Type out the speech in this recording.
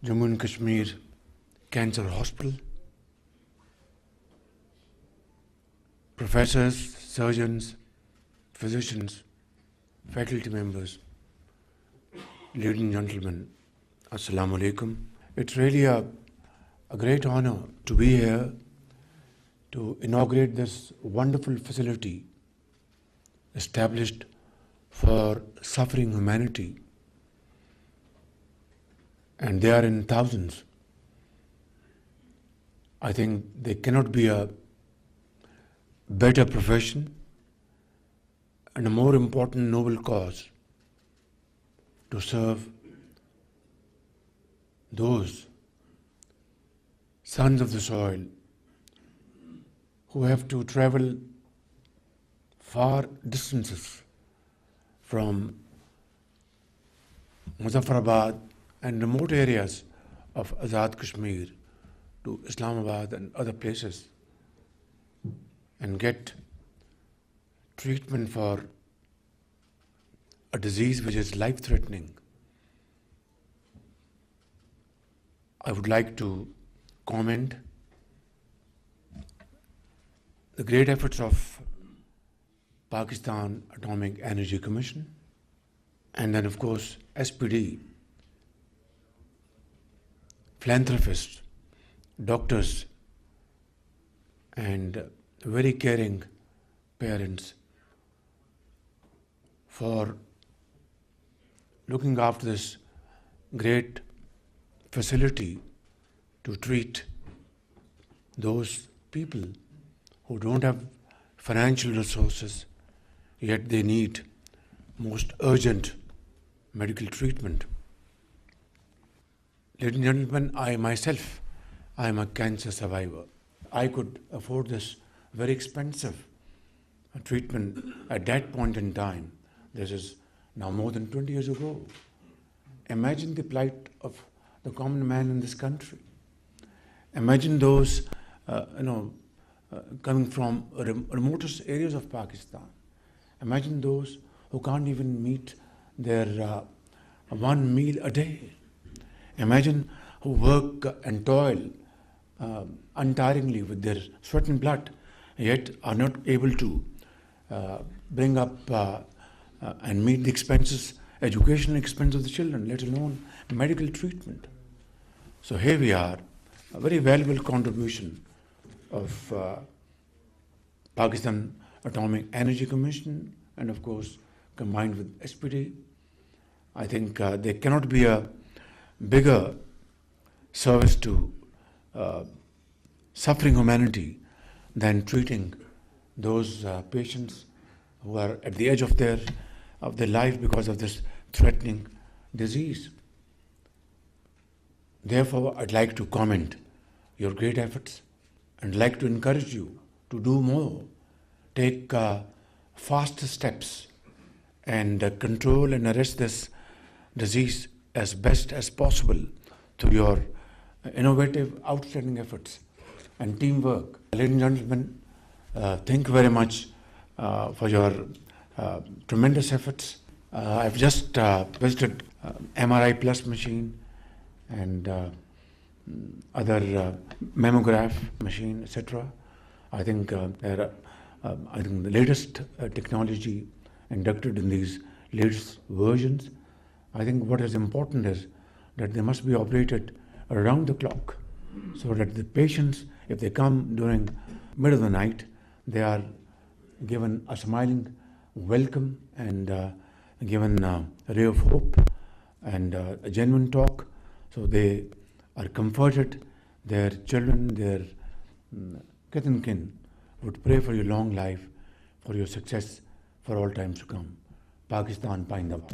Jammu and Kashmir Cancer Hospital, professors, surgeons, physicians, faculty members, ladies and gentlemen, Assalamu alaikum. It's really a great honor to be here to inaugurate this wonderful facility established for suffering humanity. And they are in thousands. I think there cannot be a better profession and a more important noble cause to serve those sons of the soil who have to travel far distances from Muzaffarabad and remote areas of Azad Kashmir to Islamabad and other places and get treatment for a disease which is life-threatening. I would like to comment the great efforts of Pakistan Atomic Energy Commission and then of course SPD, philanthropists, doctors and very caring parents for looking after this great facility to treat those people who don't have financial resources, yet they need most urgent medical treatment. Ladies and gentlemen, I myself, I am a cancer survivor. I could afford this very expensive treatment at that point in time. This is now more than 20 years ago. Imagine the plight of the common man in this country. Imagine those, coming from remotest areas of Pakistan. Imagine those who can't even meet their one meal a day. Imagine who work and toil untiringly with their sweat and blood, yet are not able to bring up and meet the expenses, educational expense of the children, let alone medical treatment. So here we are, a very valuable contribution of Pakistan Atomic Energy Commission and of course combined with SPD. I think there cannot be a bigger service to suffering humanity than treating those patients who are at the edge of their life because of this threatening disease. Therefore, I'd like to comment your great efforts and like to encourage you to do more, take faster steps and control and arrest this disease as best as possible through your innovative, outstanding efforts and teamwork. Ladies and gentlemen, thank you very much for your tremendous efforts. I've just visited MRI Plus machine and other mammograph machine, etc. I think the latest technology inducted in these latest versions. I think what is important is that they must be operated around the clock so that the patients, if they come during middle of the night, they are given a smiling welcome and given a ray of hope and a genuine talk. So they are comforted, their children, their kith and kin would pray for your long life, for your success for all times to come. Pakistan Paindabad.